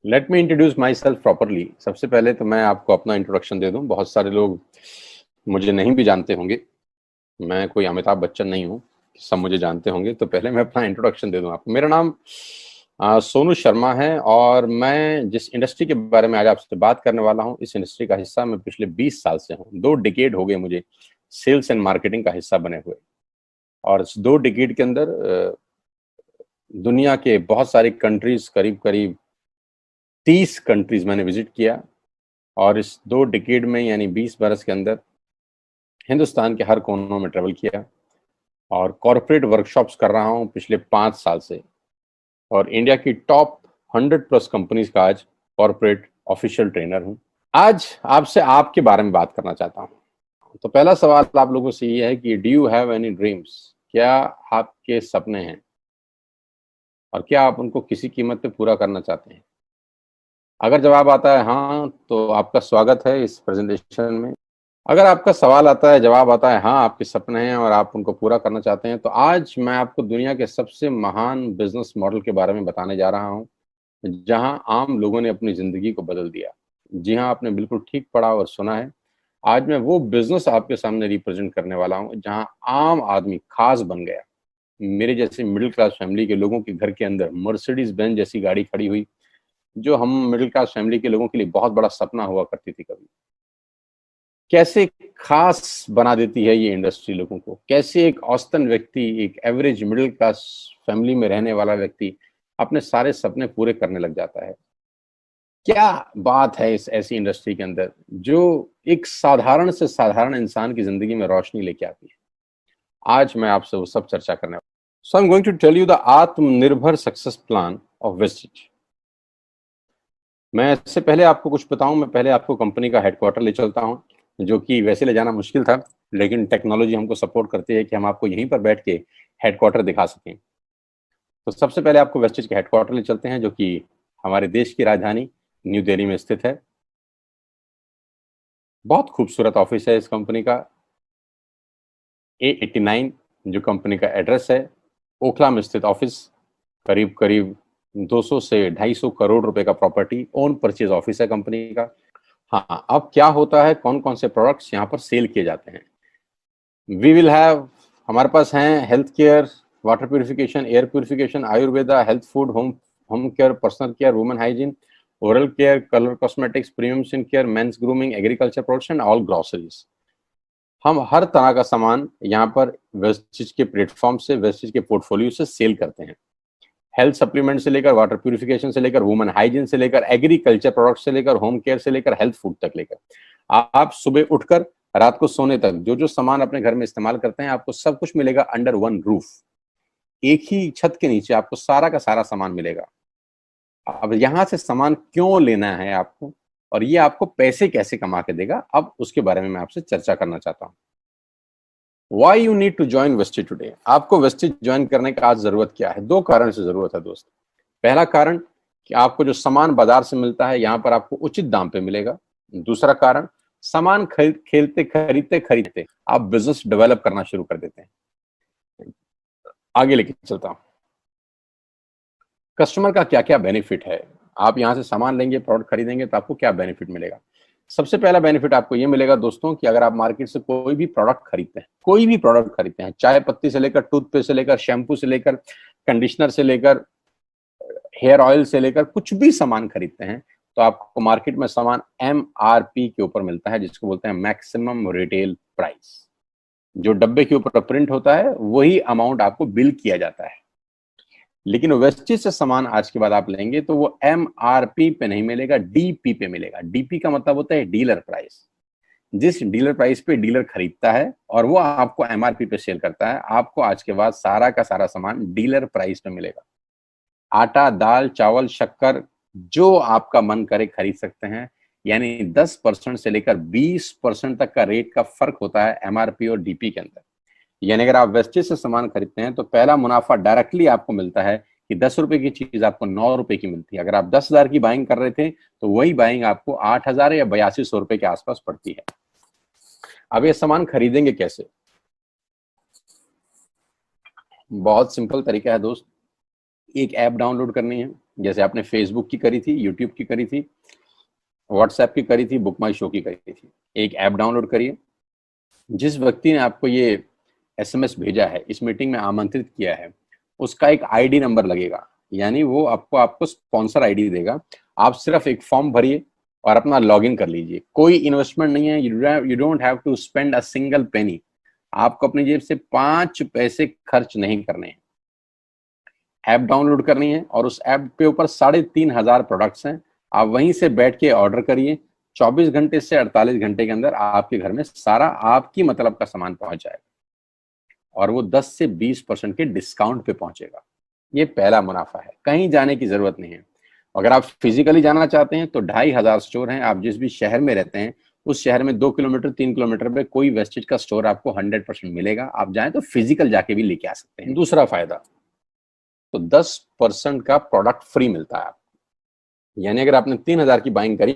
Let me introduce my self properly. सबसे पहले तो मैं आपको अपना इंट्रोडक्शन दे दूं। बहुत सारे लोग मुझे नहीं भी जानते होंगे। मैं कोई अमिताभ बच्चन नहीं हूं, सब मुझे जानते होंगे। तो पहले मैं अपना इंट्रोडक्शन दे दूं आपको। मेरा नाम सोनू शर्मा है और मैं जिस इंडस्ट्री के बारे में आज आपसे बात करने वाला हूं, इस इंडस्ट्री का हिस्सा मैं पिछले 20 साल से हूं। 2 डिकेड हो गए मुझे सेल्स एंड मार्केटिंग का हिस्सा बने हुए। और इस 2 डिकेड के अंदर दुनिया के बहुत सारी कंट्रीज, करीब करीब 30 कंट्रीज मैंने विजिट किया। और इस 2 डिकेड में यानी 20 बरस के अंदर हिंदुस्तान के हर कोनों में ट्रेवल किया और कॉर्पोरेट वर्कशॉप्स कर रहा हूं पिछले 5 साल से। और इंडिया की टॉप 100 प्लस कंपनीज का आज कॉर्पोरेट ऑफिशियल ट्रेनर हूं। आज आपसे आपके बारे में बात करना चाहता हूं। तो पहला सवाल आप लोगों से ये है कि do you have any dreams? क्या आपके सपने हैं और क्या आप उनको किसी कीमत पे पूरा करना चाहते हैं? अगर जवाब आता है हाँ, तो आपका स्वागत है इस प्रेजेंटेशन में। अगर आपका सवाल आता है, जवाब आता है हाँ, आपके सपने हैं और आप उनको पूरा करना चाहते हैं, तो आज मैं आपको दुनिया के सबसे महान बिजनेस मॉडल के बारे में बताने जा रहा हूं, जहां आम लोगों ने अपनी जिंदगी को बदल दिया। जी हाँ, आपने बिल्कुल ठीक पढ़ा और सुना है। आज मैं वो बिजनेस आपके सामने रिप्रेजेंट करने वाला हूं जहां आम आदमी खास बन गया। मेरे जैसे मिडिल क्लास फैमिली के लोगों के घर के अंदर मर्सिडीज बेंज जैसी गाड़ी खड़ी हुई, जो हम मिडिल क्लास फैमिली के लोगों के लिए बहुत बड़ा सपना हुआ करती थी कभी। कैसे खास बना देती है ये इंडस्ट्री लोगों को। कैसे एक औसतन व्यक्ति, एक एवरेज मिडिल क्लास फैमिली में रहने वाला व्यक्ति अपने सारे सपने पूरे करने लग जाता है। क्या बात है इस ऐसी इंडस्ट्री के अंदर जो एक साधारण से साधारण इंसान की जिंदगी में रोशनी लेके आती है। आज मैं आपसे वो सब चर्चा करने वाला हूं। So I am going to tell you the Atmanirbhar success plan of Vestige. मैं इससे पहले आपको कुछ बताऊं, मैं पहले आपको कंपनी का हेडक्वार्टर ले चलता हूं, जो कि वैसे ले जाना मुश्किल था, लेकिन टेक्नोलॉजी हमको सपोर्ट करती है कि हम आपको यहीं पर बैठ के हेडक्वार्टर दिखा सकें। तो सबसे पहले आपको वेस्टिज के हेडक्वार्टर ले चलते हैं, जो कि हमारे देश की राजधानी न्यू दिल्ली में स्थित है। बहुत खूबसूरत ऑफिस है इस कंपनी का। A89 जो कंपनी का एड्रेस है, ओखला में स्थित ऑफिस। करीब करीब 200 से 250 करोड़ रुपए का प्रॉपर्टी ओन परचेज ऑफिस है कंपनी का। हाँ, अब क्या होता है, कौन कौन से प्रोडक्ट्स यहाँ पर सेल किए जाते हैं। वी विल हैव, हमारे पास हैं health care, water purification, air purification, Ayurveda, health food, home home care, personal care, women hygiene, oral care, colour cosmetics, premium skin care, mains grooming, agriculture products and all groceries. हम हर तरह का सामान यहाँ पर Vestige के platform से, Vestige के portfolio से सेल करते हैं। हेल्थ सप्लीमेंट से लेकर, वाटर प्यूरिफिकेशन से लेकर, वुमेन हाइजीन से लेकर, एग्रीकल्चर प्रोडक्ट से लेकर, होम केयर से लेकर, हेल्थ फूड तक लेकर, आप सुबह उठकर रात को सोने तक जो जो सामान अपने घर में इस्तेमाल करते हैं, आपको सब कुछ मिलेगा अंडर वन रूफ। एक ही छत के नीचे आपको सारा का सारा सामान मिलेगा। अब यहां से सामान क्यों लेना है आपको, और ये आपको पैसे कैसे कमा के देगा, अब उसके बारे में मैं आपसे चर्चा करना चाहता हूं। Why you need to join Vestige today. आपको वेस्टिज ज्वाइन करने का आज जरूरत क्या है? 2 कारण से जरूरत है दोस्त। पहला कारण कि आपको जो सामान बाजार से मिलता है, यहाँ पर आपको उचित दाम पे मिलेगा। दूसरा कारण, सामान खरीदते खरीदते आप बिजनेस डेवलप करना शुरू कर देते हैं। आगे लेके चलता हूं, कस्टमर का क्या क्या बेनिफिट है। आप यहाँ से सामान लेंगे, प्रोडक्ट खरीदेंगे, तो आपको क्या बेनिफिट मिलेगा। सबसे पहला बेनिफिट आपको ये मिलेगा दोस्तों कि अगर आप मार्केट से कोई भी प्रोडक्ट खरीदते हैं, कोई भी प्रोडक्ट खरीदते हैं, चाय पत्ती से लेकर, टूथपेस्ट से लेकर, शैम्पू से लेकर, कंडीशनर से लेकर, हेयर ऑयल से लेकर, कुछ भी सामान खरीदते हैं, तो आपको मार्केट में सामान MRP के ऊपर मिलता है, जिसको बोलते हैं मैक्सिमम रिटेल प्राइस। जो डब्बे के ऊपर प्रिंट होता है वही अमाउंट आपको बिल किया जाता है। लेकिन वेस्टिज से सामान आज के बाद आप लेंगे तो वो MRP पे नहीं मिलेगा, DP पे मिलेगा। DP का मतलब होता है डीलर प्राइस। जिस डीलर प्राइस पे डीलर खरीदता है और वो आपको MRP पे सेल करता है, आपको आज के बाद सारा का सारा सामान डीलर प्राइस पे मिलेगा। आटा, दाल, चावल, शक्कर, जो आपका मन करे खरीद सकते हैं। यानी 10% से लेकर 20% तक का रेट का फर्क होता है MRP और DP के अंदर। यानी अगर आप वेस्टेज से सामान खरीदते हैं तो पहला मुनाफा डायरेक्टली आपको मिलता है कि 10 रुपए की चीज आपको 9 रुपए की मिलती है। अगर आप 10,000 की बाइंग कर रहे थे तो वही बाइंग आपको 8,000 या 8200 रुपए के आसपास पड़ती है। अब ये सामान खरीदेंगे कैसे? बहुत सिंपल तरीका है दोस्त। एक ऐप डाउनलोड करनी है, जैसे आपने फेसबुक की करी थी, यूट्यूब की करी थी, व्हाट्सएप की करी थी, बुक माई शो की करी थी। एक ऐप डाउनलोड करिए, जिस व्यक्ति ने आपको ये एसएमएस भेजा है, इस मीटिंग में आमंत्रित किया है, उसका एक आईडी नंबर लगेगा, यानी वो आपको स्पॉन्सर आईडी देगा। आप सिर्फ एक फॉर्म भरिए और अपना लॉगिन कर लीजिए। कोई इन्वेस्टमेंट नहीं है, you don't have to spend a single penny. आपको अपनी जेब से 5 पैसे खर्च नहीं करने हैं। ऐप डाउनलोड करनी है और उस ऐप के ऊपर 3,500 प्रोडक्ट्स हैं। आप वहीं से बैठ के ऑर्डर करिए। 24 घंटे से 48 घंटे के अंदर आपके घर में सारा आपकी मतलब का सामान पहुंच जाएगा और वो 10 से 20% के डिस्काउंट पे पहुंचेगा। ये पहला मुनाफा है, कहीं जाने की जरूरत नहीं है। अगर आप फिजिकली जाना चाहते हैं तो 2,500 स्टोर हैं। आप जिस भी शहर में रहते हैं उस शहर में 2 किलोमीटर 3 किलोमीटर पे कोई वेस्टेज का स्टोर आपको 100% मिलेगा। आप जाएं तो फिजिकल जाके भी लेके आ सकते हैं। दूसरा फायदा, तो 10% का प्रोडक्ट फ्री मिलता है आपको। यानी अगर आपने 3,000 की बाइंग करी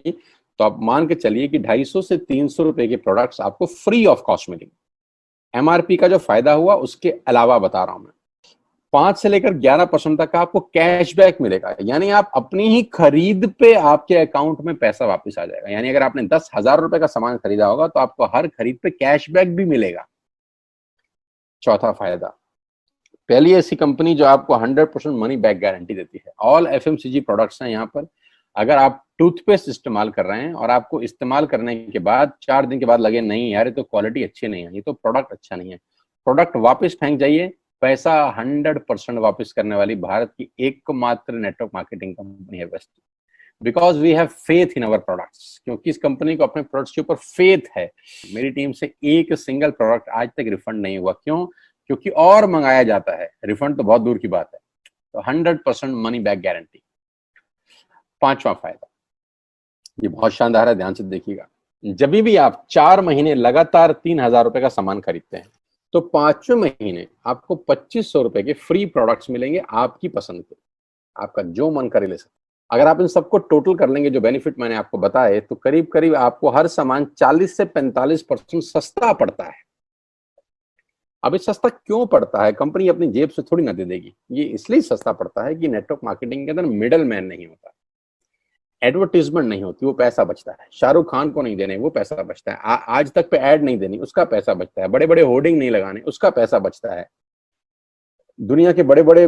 तो आप मान के चलिए कि 250 से 300 रुपए के प्रोडक्ट्स आपको फ्री ऑफ कॉस्ट मिलेंगे। एमआरपी का जो फायदा हुआ उसके अलावा बता रहा हूं मैं, 5 से लेकर 11% तक का आपको कैशबैक मिलेगा। यानी आप अपनी ही खरीद पे आपके अकाउंट में पैसा वापस आ जाएगा। यानी अगर आपने 10,000 रुपए का सामान खरीदा होगा तो आपको हर खरीद पे कैशबैक भी मिलेगा। चौथा फायदा, पहली ऐसी कंपनी जो आपको 100% मनी बैक गारंटी देती है। ऑल एफएमसीजी प्रोडक्ट्स हैं यहाँ पर। अगर आप टूथपेस्ट इस्तेमाल कर रहे हैं और आपको इस्तेमाल करने के बाद 4 दिन के बाद लगे नहीं यार ये तो क्वालिटी अच्छी नहीं है, ये तो प्रोडक्ट अच्छा नहीं है, प्रोडक्ट वापस फेंक जाइए। पैसा 100% वापस करने वाली भारत की एकमात्र नेटवर्क मार्केटिंग कंपनी है वेस्ट। Because we have faith in our products, क्योंकि इस कंपनी को अपने प्रोडक्ट्स के ऊपर फेथ है। मेरी टीम से एक सिंगल प्रोडक्ट आज तक रिफंड नहीं हुआ। क्यों? क्योंकि और मंगाया जाता है, रिफंड तो बहुत दूर की बात है। तो 100% मनी बैक गारंटी। पांचवा फायदा, ये बहुत शानदार है, ध्यान से देखिएगा। जब भी आप 4 महीने लगातार 3,000 रुपए का सामान खरीदते हैं तो 5वें महीने आपको 2,500 रुपए के फ्री प्रोडक्ट्स मिलेंगे आपकी पसंद के। आपका जो मन करे ले सकते। अगर आप इन सबको टोटल कर लेंगे, जो बेनिफिट मैंने आपको बताए, तो करीब करीब आपको हर सामान 40 से 45% सस्ता पड़ता है। अब ये सस्ता क्यों पड़ता है? कंपनी अपनी जेब से थोड़ी ना दे देगी। ये इसलिए सस्ता पड़ता है कि नेटवर्क मार्केटिंग के अंदर मिडल मैन नहीं होता, एडवर्टीजमेंट नहीं होती, वो पैसा बचता है। शाहरुख खान को नहीं देने, वो पैसा बचता है। आज तक पे ऐड नहीं देनी, उसका पैसा बचता है। बड़े बड़े होर्डिंग नहीं लगाने, उसका पैसा बचता है। दुनिया के बड़े बड़े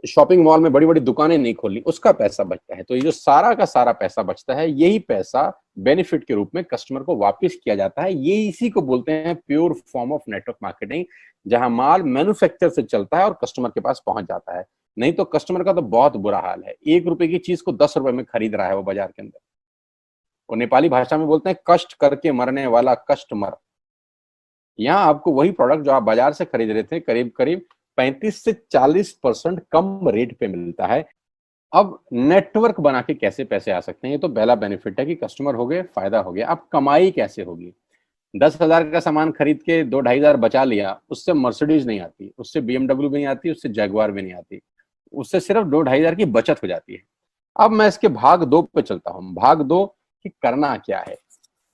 शॉपिंग मॉल में बड़ी बड़ी दुकानें नहीं खोलनी, उसका पैसा बचता है। तो ये जो सारा का सारा पैसा बचता है, यही पैसा बेनिफिट के रूप में कस्टमर को वापस किया जाता है। ये इसी को बोलते हैं pure form of network marketing, जहां माल मैन्युफैक्चर से चलता है और कस्टमर के पास पहुंच जाता है। नहीं तो कस्टमर का तो बहुत बुरा हाल है। 1 रुपए की चीज को 10 रुपए में खरीद रहा है वो बाजार के अंदर। वो नेपाली भाषा में बोलते हैं कष्ट करके मरने वाला कस्टमर। यहाँ आपको वही प्रोडक्ट जो आप बाजार से खरीद रहे थे करीब करीब 35 से 40% कम रेट पे मिलता है। अब नेटवर्क बना के कैसे पैसे आ सकते हैं? ये तो पहला बेनिफिट है कि कस्टमर हो गए, फायदा हो गया। अब कमाई कैसे होगी? 10,000 का सामान खरीद के 2-2,500 बचा लिया, उससे मर्सिडीज नहीं आती, उससे बीएमडब्ल्यू भी नहीं आती, उससे जैगवार भी नहीं आती, उससे सिर्फ 2-2,500 की बचत हो जाती है। अब मैं इसके भाग 2 पे चलता हूं। भाग 2 कि करना क्या है,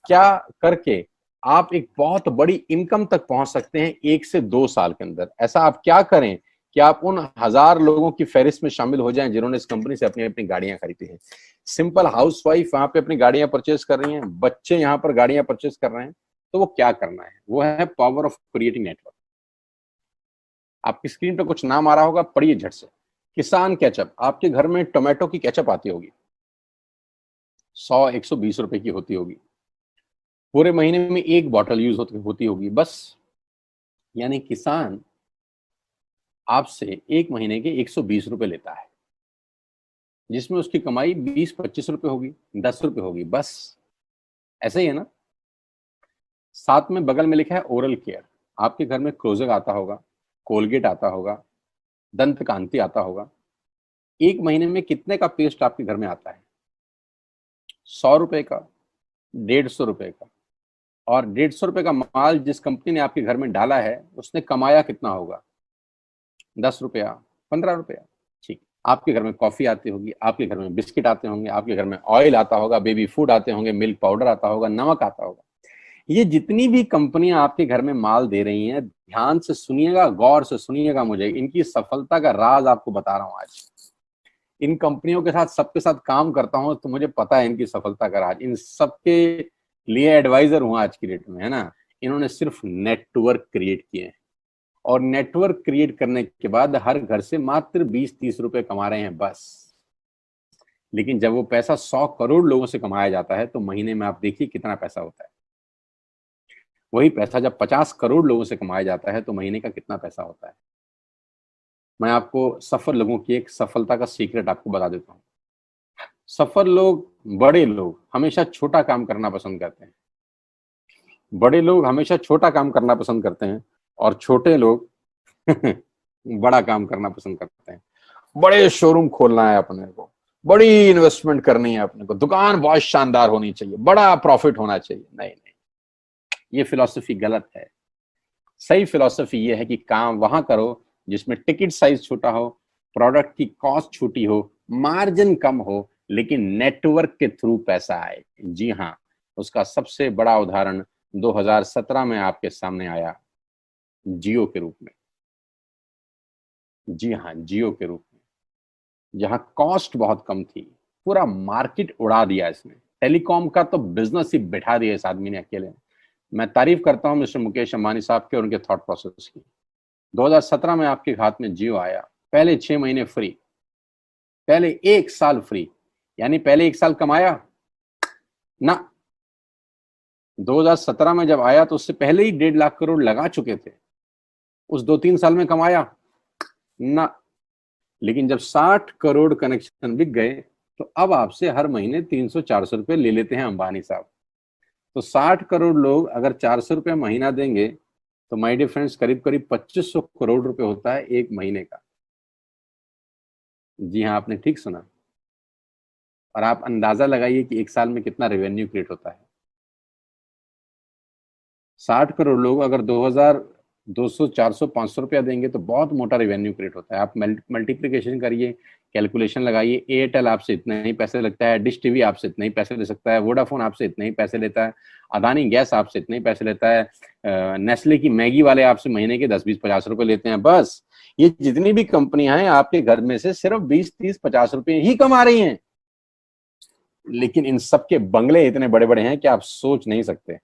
क्या करके आप एक बहुत बड़ी इनकम तक पहुंच सकते हैं 1 से 2 साल के अंदर। ऐसा आप क्या करें कि आप उन 1,000 लोगों की फहरिस्त में शामिल हो जाएं जिन्होंने इस कंपनी से अपनी अपनी गाड़ियां खरीदी हैं। सिंपल हाउसवाइफ वहां पे अपनी गाड़ियां परचेज कर रही हैं, बच्चे यहां पर गाड़ियां परचेज कर रहे हैं। तो वो क्या करना है? वो है पावर ऑफ क्रिएटिंग नेटवर्क। आपकी स्क्रीन पे कुछ नाम आ रहा होगा, पढ़िए झट से। किसान केचप। आपके घर में टोमेटो की केचप आती होगी, 100-120 रुपए की होती होगी। पूरे महीने में 1 बॉटल यूज होती होगी बस। यानी किसान आपसे 1 महीने के 120 रुपए लेता है, जिसमें उसकी कमाई 20-25 रुपए होगी, 10 रुपए होगी बस। ऐसे ही है ना? साथ में बगल में लिखा है ओरल केयर। आपके घर में क्लोजर आता होगा, कोलगेट आता होगा, दंत कांति आता होगा। 1 महीने में कितने का पेस्ट आपके घर में आता है? 100 रुपए का, 150 रुपए का। और 150 रुपए का माल जिस कंपनी ने आपके घर में डाला है उसने कमाया कितना होगा? 10 रुपया, 15 रुपया। ठीक। आपके घर में कॉफी आती होगी, आपके घर में बिस्किट आते होंगे, आपके घर में ऑयल आता होगा, बेबी फूड आते होंगे, मिल्क पाउडर आता होगा, नमक आता होगा। ये जितनी भी कंपनियां आपके घर में माल दे रही हैं, ध्यान से सुनिएगा, गौर से सुनिएगा, मुझे इनकी सफलता का राज आपको बता रहा हूं आज। इन कंपनियों के साथ सबके साथ काम करता हूं तो मुझे पता है इनकी सफलता का राज। इन सबके लिए एडवाइजर हूं आज की डेट में, है ना। इन्होंने सिर्फ नेटवर्क क्रिएट किए हैं, और नेटवर्क क्रिएट करने के बाद हर घर से मात्र 20-30 रुपए कमा रहे हैं बस। लेकिन जब वो पैसा 100 करोड़ लोगों से कमाया जाता है तो महीने में आप देखिए कितना पैसा होता है। वही पैसा जब 50 करोड़ लोगों से कमाया जाता है तो महीने का कितना पैसा होता है। मैं आपको सफल लोगों की एक सफलता का सीक्रेट आपको बता देता हूँ। सफल लोग, बड़े लोग हमेशा छोटा काम करना पसंद करते हैं। बड़े लोग हमेशा छोटा काम करना पसंद करते हैं, और छोटे लोग बड़ा काम करना पसंद करते हैं। बड़े शोरूम खोलना है अपने को, बड़ी इन्वेस्टमेंट करनी है अपने को, दुकान बहुत शानदार होनी चाहिए, बड़ा प्रॉफिट होना चाहिए। नहीं नहीं, ये फिलॉसफी गलत है। सही फिलॉसफी ये है कि काम वहां करो जिसमें टिकट साइज छोटा हो, प्रोडक्ट की कॉस्ट छोटी हो, मार्जिन कम हो, लेकिन नेटवर्क के थ्रू पैसा आए। जी हाँ, उसका सबसे बड़ा उदाहरण 2017 में आपके सामने आया, जियो के रूप में। जी हाँ, जियो के रूप में, जहां कॉस्ट बहुत कम थी, पूरा मार्केट उड़ा दिया इसने। टेलीकॉम का तो बिजनेस ही बिठा दिया इस आदमी ने अकेले। मैं तारीफ करता हूं मिस्टर मुकेश अंबानी साहब के और उनके थॉट प्रोसेस की। 2017 में आपके हाथ में जियो आया, पहले 6 महीने फ्री, पहले 1 साल फ्री, यानी पहले 1 साल कमाया ना। 2017 में जब आया तो उससे पहले ही 1.5 लाख करोड़ लगा चुके थे। उस 2-3 साल में कमाया ना। लेकिन जब 60 करोड़ कनेक्शन बिक गए तो अब आपसे हर महीने 300-400 रुपए ले लेते हैं अंबानी साहब। तो 60 करोड़ लोग अगर 400 रुपए महीना देंगे तो माय डियर फ्रेंड्स करीब करीब 2500 करोड़ रुपए होता है एक महीने का। जी हाँ, आपने ठीक सुना। और आप अंदाजा लगाइए कि 1 साल में कितना रेवेन्यू क्रिएट होता है। 60 करोड़ लोग अगर 2000, 200, 400, 500 रुपया देंगे तो बहुत मोटा रेवेन्यू क्रिएट होता है। आप मल्टीप्लिकेशन करिए, कैलकुलेशन लगाइए। एयरटेल आपसे इतने ही पैसे लगता है, डिश टीवी आपसे इतने ही पैसे ले सकता है, वोडाफोन आपसे इतने ही पैसे लेता है, अदानी गैस आपसे इतने ही पैसे लेता है, नेस्ले की मैगी वाले आपसे महीने के 10-20-50 रुपए लेते हैं बस। ये जितनी भी कंपनियां हैं आपके घर में से सिर्फ 20-30-50 रुपए ही कमा रही हैं। लेकिन इन सबके बंगले इतने बड़े बड़े हैं कि आप सोच नहीं सकते।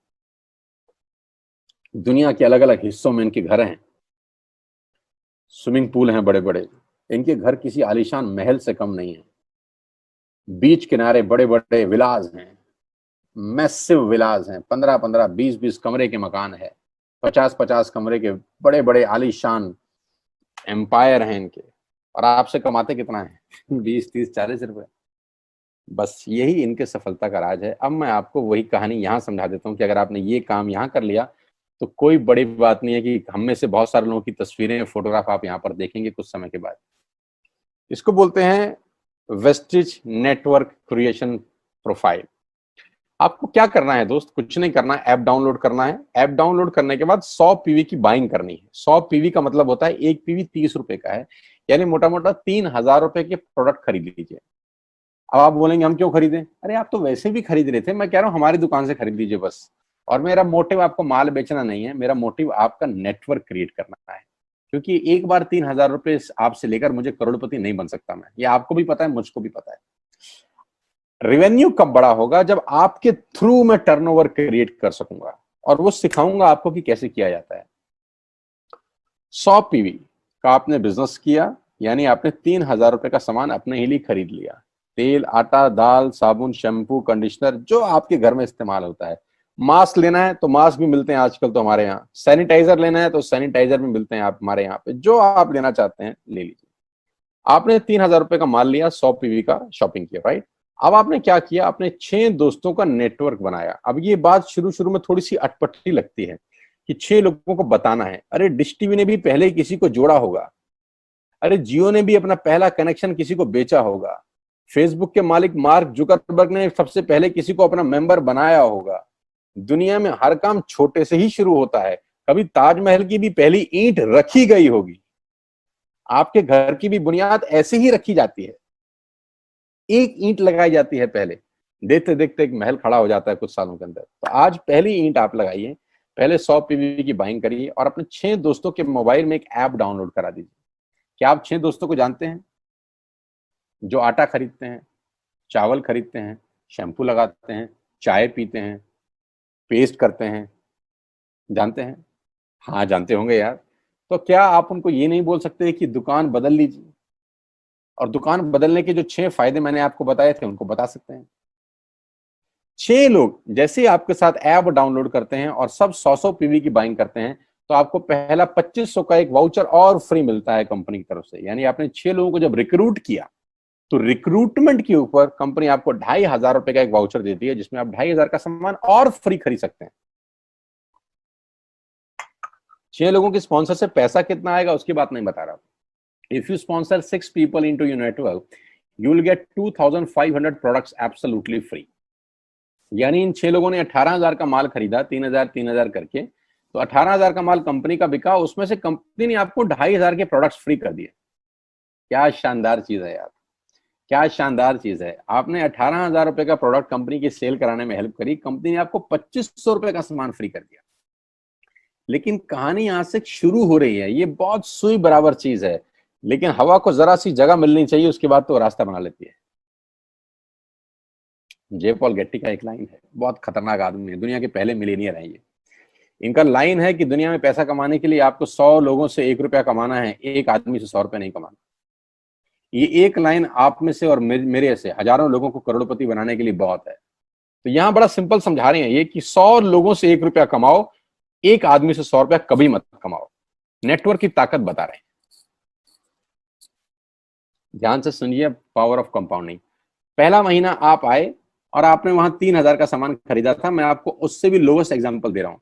दुनिया के अलग अलग हिस्सों में इनके घर हैं, स्विमिंग पूल हैं बड़े बड़े। इनके घर किसी आलीशान महल से कम नहीं है। बीच किनारे बड़े बड़े विलाज हैं, मैसिव विलाज हैं, 15-15, 20-20 कमरे के मकान है, 50-50 कमरे के बड़े बड़े आलीशान एम्पायर हैं इनके। और आपसे कमाते कितना है? 20-30-40 रुपए। बस यही इनके सफलता का राज है। अब मैं आपको वही कहानी यहाँ समझा देता हूँ कि अगर आपने ये काम यहाँ कर लिया तो कोई बड़ी बात नहीं है कि हम में से बहुत सारे लोगों की तस्वीरें, फोटोग्राफ आप यहाँ पर देखेंगे कुछ समय के बाद। इसको बोलते हैं वेस्टिज नेटवर्क क्रिएशन प्रोफाइल। आपको क्या करना है दोस्त? कुछ नहीं करना है, ऐप डाउनलोड करना है। ऐप डाउनलोड करने के बाद 100 पीवी की बाइंग करनी है। 100 पीवी का मतलब होता है एक पीवी 30 रुपए का है, यानी मोटा मोटा 3000 रुपए के प्रोडक्ट खरीद लीजिए। अब आप बोलेंगे हम क्यों खरीदें? अरे आप तो वैसे भी खरीद रहे थे, मैं कह रहा हूँ हमारी दुकान से खरीद लीजिए बस। और मेरा मोटिव आपको माल बेचना नहीं है, मेरा मोटिव आपका नेटवर्क क्रिएट करना है। क्योंकि एक बार 3000 रुपए आपसे लेकर मुझे करोड़पति नहीं बन सकता मैं, ये आपको भी पता है, मुझको भी पता है। रेवेन्यू कब बड़ा होगा? जब आपके थ्रू मैं टर्नओवर क्रिएट कर सकूंगा, और वो सिखाऊंगा आपको कि कैसे किया जाता है। 100 पीवी का आपने बिजनेस किया, यानी आपने 3000 रुपए का सामान अपने ही लिए खरीद लिया। तेल, आटा, दाल, साबुन, शैम्पू, कंडीशनर, जो आपके घर में इस्तेमाल होता है। मास्क लेना है तो मास्क भी मिलते हैं आजकल तो हमारे यहाँ। सैनिटाइजर लेना है तो सैनिटाइजर भी मिलते हैं आप हमारे यहाँ पे। जो आप लेना चाहते हैं ले लीजिए। आपने 3000 रुपए का माल लिया, 100 पीवी का शॉपिंग किया, राइट। अब आपने क्या किया? आपने 6 दोस्तों का नेटवर्क बनाया। अब ये बात शुरू शुरू में थोड़ी सी अटपटी लगती है कि 6 लोगों को बताना है। अरे डिश टीवी ने भी पहले किसी को जोड़ा होगा, अरे जियो ने भी अपना पहला कनेक्शन किसी को बेचा होगा, फेसबुक के मालिक मार्क जुकरबर्ग ने सबसे पहले किसी को अपना मेंबर बनाया होगा। दुनिया में हर काम छोटे से ही शुरू होता है। कभी ताजमहल की भी पहली ईंट रखी गई होगी। आपके घर की भी बुनियाद ऐसे ही रखी जाती है, एक ईंट लगाई जाती है पहले, देखते देखते एक महल खड़ा हो जाता है कुछ सालों के अंदर। तो आज पहली ईंट आप लगाइए, पहले 100 पीवी की बाइंग करिए और अपने 6 दोस्तों के मोबाइल में एक ऐप डाउनलोड करा दीजिए। क्या आप 6 दोस्तों को जानते हैं? जो आटा खरीदते हैं, चावल खरीदते हैं, शैम्पू लगाते हैं, चाय पीते हैं, पेस्ट करते हैं, जानते हैं? हाँ, जानते होंगे यार। तो क्या आप उनको ये नहीं बोल सकते कि दुकान बदल लीजिए? और दुकान बदलने के जो 6 फायदे मैंने आपको बताए थे उनको बता सकते हैं। 6 लोग जैसे ही आपके साथ ऐप डाउनलोड करते हैं और सब 100 पीवी की बाइंग करते हैं, तो आपको पहला 2500 का एक वाउचर और फ्री मिलता है कंपनी की तरफ से। यानी आपने 6 लोगों को जब रिक्रूट किया, तो रिक्रूटमेंट के ऊपर कंपनी आपको 2500 का एक वाउचर देती है, जिसमें आप 2500 का सामान और फ्री खरीद सकते हैं। 6 लोगों के स्पॉन्सर से पैसा कितना आएगा उसकी बात नहीं बता रहा। If you sponsor 6 people into your network, you will get 2500 products absolutely free. यानी इन 6 लोगों ने 18,000 का माल खरीदा, 3,000 करके, तो 18,000 का माल कंपनी का बिका, उसमें से कंपनी ने आपको 2,500 के प्रोडक्ट्स फ्री कर दिए। क्या शानदार चीज है यार, क्या शानदार चीज है। आपने 18,000 का प्रोडक्ट कंपनी की सेल कराने में हेल्प करी, कंपनी ने आपको 2,500 का सामान फ्री कर दिया। लेकिन कहानी यहां से शुरू हो रही है। ये बहुत सुई बराबर चीज है, लेकिन हवा को जरा सी जगह मिलनी चाहिए, उसके बाद तो रास्ता बना लेती है। जे पॉल गेट्टी का एक लाइन है, बहुत खतरनाक आदमी है, दुनिया के पहले मिलीनियर है ये। इनका लाइन है कि दुनिया में पैसा कमाने के लिए आपको 100 लोगों से 1 रुपया कमाना है, एक आदमी से 100 रुपया नहीं कमाना। ये एक लाइन आप में से और मेरे से हजारों लोगों को करोड़पति बनाने के लिए बहुत है। तो यहां बड़ा सिंपल समझा रहे हैं ये कि 100 लोगों से 1 रुपया कमाओ, एक आदमी से 100 रुपया कभी मत कमाओ। नेटवर्क की ताकत बता रहे हैं। ध्यान से सुनिए, पावर ऑफ कंपाउंडिंग। पहला महीना आप आए और आपने वहां 3,000 का सामान खरीदा था। मैं आपको उससे भी लोवेस्ट एग्जांपल दे रहा हूं।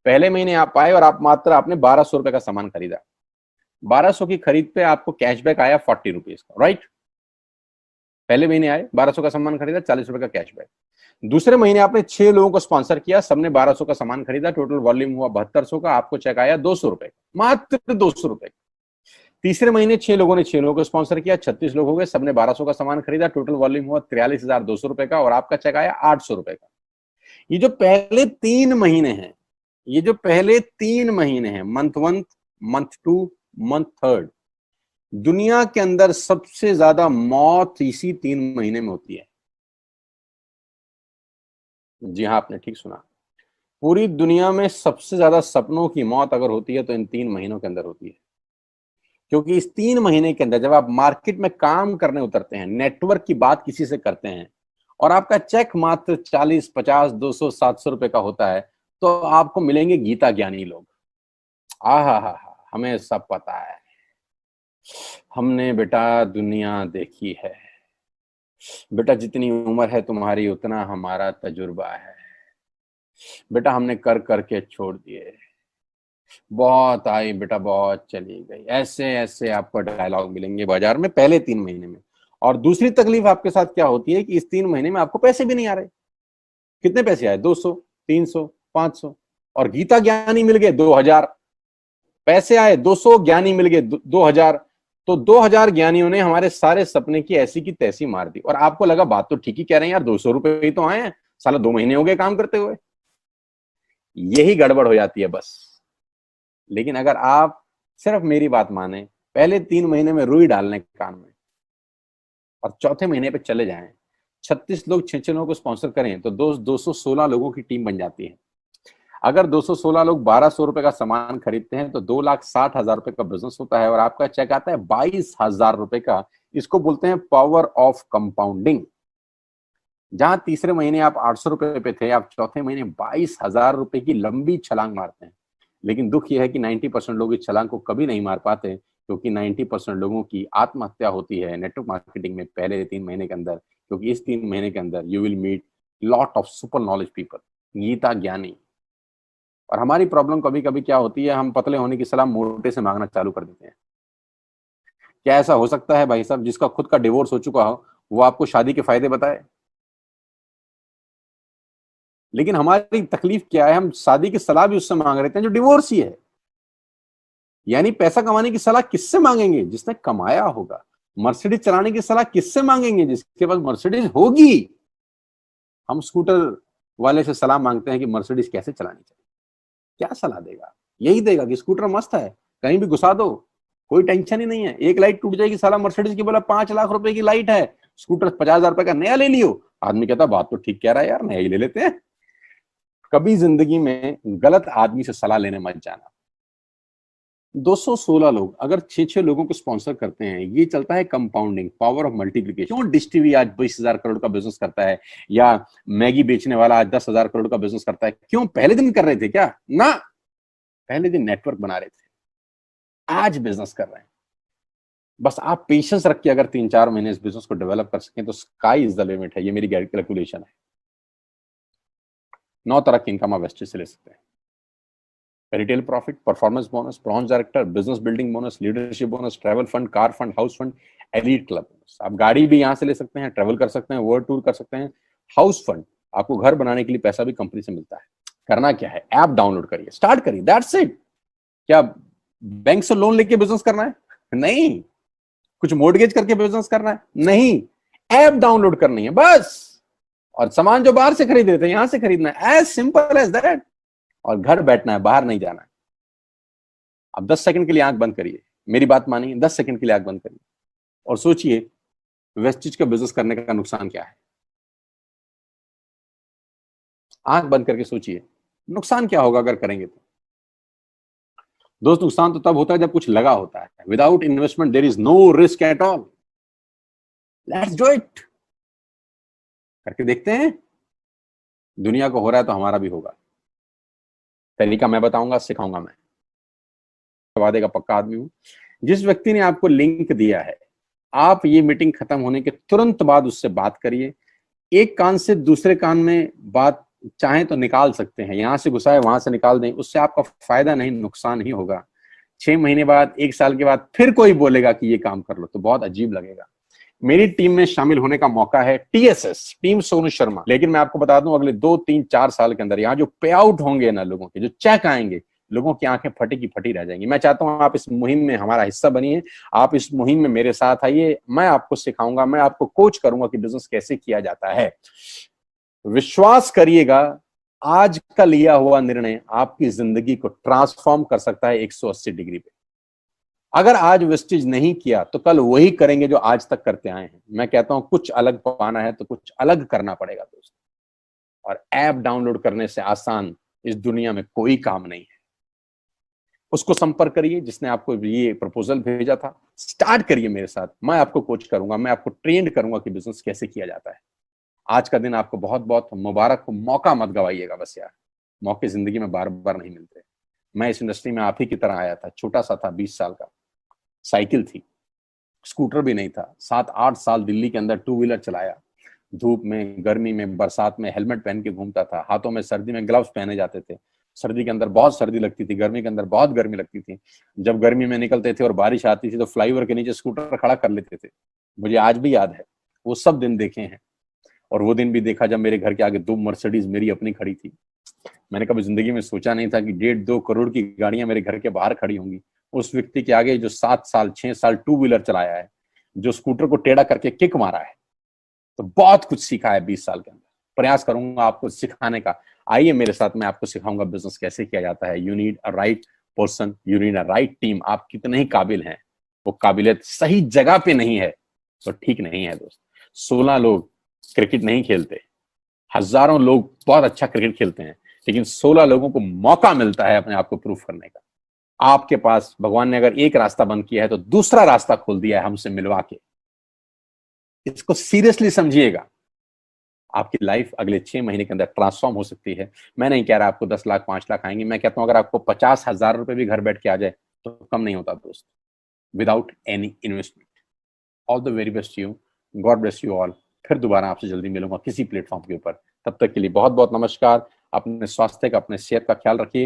पहले महीने आप आए और आप मात्र आपने 1,200 रुपए का सामान खरीदा। 1,200 की खरीद पे आपको कैशबैक आया 40 रुपीज का, राइट? पहले महीने आए, 1,200 का सामान खरीदा, 40 रुपए का कैशबैक। दूसरे महीने आपने 6 लोगों को स्पॉन्सर किया, सबने 1,200 का सामान खरीदा, टोटल वॉल्यूम हुआ 7200 का, आपको चेक आया 200 रुपए, मात्र 200 रुपए। तीसरे महीने 6 लोगों ने 6 लोगों को स्पॉन्सर किया, 36 लोग हो गए, सबने 1,200 का सामान खरीदा, टोटल वॉल्यूम हुआ 43,200 रुपए का, और आपका चेक आया 800 रुपए का। ये जो पहले 3 महीने हैं, ये जो पहले 3 महीने हैं, मंथ 1, मंथ 2, मंथ 3, दुनिया के अंदर सबसे ज्यादा मौत इसी 3 महीने में होती है। जी हाँ, आपने ठीक सुना। पूरी दुनिया में सबसे ज्यादा सपनों की मौत अगर होती है तो इन 3 महीनों के अंदर होती है। क्योंकि इस 3 महीने के अंदर जब आप मार्केट में काम करने उतरते हैं, नेटवर्क की बात किसी से करते हैं, और आपका चेक मात्र 40, 50, 200, 700 रुपए का होता है, तो आपको मिलेंगे गीता ज्ञानी लोग। हा, हमें सब पता है, हमने बेटा दुनिया देखी है, बेटा जितनी उम्र है तुम्हारी उतना हमारा तजुर्बा है, बेटा हमने कर करके छोड़ दिए, बहुत आई बेटा बहुत चली गई। ऐसे ऐसे आपको डायलॉग मिलेंगे बाजार में पहले 3 महीने में। और दूसरी तकलीफ आपके साथ क्या होती है कि इस 3 महीने में आपको पैसे भी नहीं आ रहे। कितने पैसे आए? 200, 300, 500, और गीता ज्ञानी मिल गए 2,000। पैसे आए 200, ज्ञानी मिल गए 2,000। तो 2,000 ज्ञानियों ने हमारे सारे सपने की ऐसी की तैसी मार दी। और आपको लगा बात तो ठीक ही कह रहे हैं यार, 200 रुपए ही तो आए हैं, साला 2 महीने हो गए काम करते हुए। यही गड़बड़ हो जाती है बस। लेकिन अगर आप सिर्फ मेरी बात माने, पहले 3 महीने में रुई डालने कान में, और चौथे महीने पे चले जाएं, 36 लोग 6 लोगों को स्पॉन्सर करें, तो 216 लोगों की टीम बन जाती है। अगर 216 लोग 1,200 रुपए का सामान खरीदते हैं तो 2,60,000 रुपए का बिजनेस होता है, और आपका चेक आता है 22,000 रुपए का। इसको बोलते हैं पावर ऑफ कंपाउंडिंग। जहां तीसरे महीने आप 800 रुपए पे थे, आप चौथे महीने 22,000 रुपए की लंबी छलांग मारते हैं। लेकिन दुख यह है कि 90% लोग इस छलांग को कभी नहीं मार पाते, क्योंकि 90% लोगों की आत्महत्या होती है नेटवर्क मार्केटिंग में पहले 3 महीने के अंदर। क्योंकि इस 3 महीने के अंदर you will meet lot of super knowledge people, गीता ज्ञानी। और हमारी प्रॉब्लम कभी कभी क्या होती है, हम पतले होने की सलाह मोटे से मांगना चालू कर देते हैं। क्या ऐसा हो सकता है भाई साहब, जिसका खुद का डिवोर्स हो चुका हो वो आपको शादी के फायदे बताए? लेकिन हमारी तकलीफ क्या है, हम शादी की सलाह भी उससे मांग रहे हैं जो डिवोर्स ही है। यानी पैसा कमाने की सलाह किससे मांगेंगे? जिसने कमाया होगा। मर्सिडीज चलाने की सलाह किससे मांगेंगे? जिसके पास मर्सिडीज होगी। हम स्कूटर वाले से सलाह मांगते हैं कि मर्सिडीज कैसे चलानी चाहिए। क्या सलाह देगा? यही देगा कि स्कूटर मस्त है, कहीं भी घुसा दो, कोई टेंशन ही नहीं है। एक लाइट टूट जाएगी, साला मर्सिडीज की बोला 5 लाख रुपए की लाइट है, स्कूटर 50,000 रुपए का नया ले लियो। आदमी कहता बात तो ठीक कह रहा है यार, नया ही ले लेते हैं। कभी जिंदगी में गलत आदमी से सलाह लेने मत जाना। 216 लोग अगर 6-6 लोगों को स्पॉन्सर करते हैं, ये चलता है कंपाउंडिंग, पावर ऑफ मल्टीप्लिकेशन। क्यों डिश टीवी आज 20,000 करोड़ का बिजनेस करता है, या मैगी बेचने वाला आज 10,000 करोड़ का बिजनेस करता है? क्यों? पहले दिन कर रहे थे क्या? ना, पहले दिन नेटवर्क बना रहे थे, आज बिजनेस कर रहे हैं। बस आप पेशेंस रख के अगर 3-4 महीने इस बिजनेस को डेवलप कर सकें तो स्काई इज द लिमिट है। ये मेरी कैलकुलेशन है। 9 तरह की इनकम आप वेस्टेज से ले सकते हैं। Retail profit, performance bonus, bronze director, business building bonus, leadership bonus, travel fund, car fund, house fund, elite club bonus. आप गाड़ी भी यहां से ले सकते हैं, ट्रैवल कर सकते हैं, वर्ल्ड टूर कर सकते हैं। हाउस फंड, आपको घर बनाने के लिए पैसा भी कंपनी से मिलता है। करना क्या है, ऐप डाउनलोड करिए, स्टार्ट करिए, दैट्स इट। क्या बैंक से लोन लेके बिजनेस करना है? नहीं। कुछ मोर्टगेज करके बिजनेस करना है? नहीं। ऐप डाउनलोड करनी है बस, और सामान जो बाहर से खरीद रहे थे यहां से खरीदना है, एज सिंपल एज दैट। और घर बैठना है, बाहर नहीं जाना है। अब 10 सेकंड के लिए आंख बंद करिए, मेरी बात मानिए, 10 सेकंड के लिए आंख बंद करिए और सोचिए वेस्टेज का बिजनेस करने का नुकसान क्या है। आंख बंद करके सोचिए नुकसान क्या होगा अगर करेंगे तो। दोस्त, नुकसान तो तब होता है जब कुछ लगा होता है। Without investment there is no risk at all. Let's do it. करके देखते हैं, दुनिया को हो रहा है तो हमारा भी होगा। तरीका मैं बताऊंगा, सिखाऊंगा मैं, वादे का पक्का आदमी हूं। जिस व्यक्ति ने आपको लिंक दिया है, आप ये मीटिंग खत्म होने के तुरंत बाद उससे बात करिए। एक कान से दूसरे कान में बात चाहें तो निकाल सकते हैं, यहां से घुसाए वहां से निकाल दें, उससे आपका फायदा नहीं नुकसान ही होगा। 6 महीने बाद, 1 साल के बाद फिर कोई बोलेगा कि ये काम कर लो तो बहुत अजीब लगेगा। मेरी टीम में शामिल होने का मौका है टीएसएस, टीम सोनू शर्मा। लेकिन मैं आपको बता दूं, अगले 2-3-4 साल के अंदर यहाँ जो पे आउट होंगे ना लोगों के, जो चेक आएंगे, लोगों की आंखें फटी की फटी रह जाएंगी। मैं चाहता हूं आप इस मुहिम में हमारा हिस्सा बनिए, आप इस मुहिम में मेरे साथ आइए। मैं आपको सिखाऊंगा, मैं आपको कोच करूंगा कि बिजनेस कैसे किया जाता है। विश्वास करिएगा, आज का लिया हुआ निर्णय आपकी जिंदगी को ट्रांसफॉर्म कर सकता है 180 डिग्री पे। अगर आज वेस्टेज नहीं किया तो कल वही करेंगे जो आज तक करते आए हैं। मैं कहता हूं कुछ अलग पाना है तो कुछ अलग करना पड़ेगा दोस्त। और ऐप डाउनलोड करने से आसान इस दुनिया में कोई काम नहीं है। उसको संपर्क करिए जिसने आपको ये प्रपोजल भेजा था, स्टार्ट करिए मेरे साथ। मैं आपको कोच करूंगा, मैं आपको ट्रेंड करूंगा कि बिजनेस कैसे किया जाता है। आज का दिन आपको बहुत बहुत मुबारक हो। मौका मत गवाइएगा बस यार, मौके जिंदगी में बार बार नहीं मिलते। मैं इस इंडस्ट्री में आप ही की तरह आया था, छोटा सा था, 20 साल का, साइकिल थी, स्कूटर भी नहीं था। 7-8 साल दिल्ली के अंदर 2 व्हीलर चलाया, धूप में, गर्मी में, बरसात में हेलमेट पहन के घूमता था, हाथों में सर्दी में ग्लव्स पहने जाते थे। सर्दी के अंदर बहुत सर्दी लगती थी, गर्मी के अंदर बहुत गर्मी लगती थी। जब गर्मी में निकलते थे और बारिश आती थी तो फ्लाईओवर के नीचे स्कूटर खड़ा कर लेते थे। मुझे आज भी याद है, वो सब दिन देखे हैं। और वो दिन भी देखा जब मेरे घर के आगे 2 मर्सिडीज मेरी अपनी खड़ी थी। मैंने कभी जिंदगी में सोचा नहीं था कि 1.5-2 करोड़ की गाड़ियां मेरे घर के बाहर खड़ी होंगी। उस व्यक्ति के आगे जो 7 साल 6 साल 2 व्हीलर चलाया है, जो स्कूटर को टेढ़ा करके किक मारा है, तो बहुत कुछ सीखा है 20 साल के अंदर। प्रयास करूंगा आपको सिखाने का। आइए मेरे साथ, मैं आपको सिखाऊंगा बिजनेस कैसे किया जाता है। You need a right person, you need a right team. आप कितने ही काबिल हैं, वो काबिलियत सही जगह पे नहीं है तो ठीक नहीं है दोस्त। 16 लोग क्रिकेट नहीं खेलते, हजारों लोग बहुत अच्छा क्रिकेट खेलते हैं, लेकिन 16 लोगों को मौका मिलता है अपने आप को प्रूफ करने का। आपके पास भगवान ने अगर एक रास्ता बंद किया है तो दूसरा रास्ता खोल दिया है हमसे मिलवा के। इसको सीरियसली समझिएगा। आपकी लाइफ अगले 6 महीने के अंदर ट्रांसफॉर्म हो सकती है। मैं नहीं कह रहा आपको 10 लाख 5 लाख आएंगे, मैं कहता हूं अगर आपको 50,000 रुपए भी घर बैठ के आ जाए तो कम नहीं होता दोस्त, without any investment. All the very best you, God bless you all. फिर दोबारा आपसे जल्दी मिलूंगा किसी प्लेटफॉर्म के ऊपर। तब तक के लिए बहुत बहुत नमस्कार। अपने स्वास्थ्य का, अपने सेहत का ख्याल रखिए।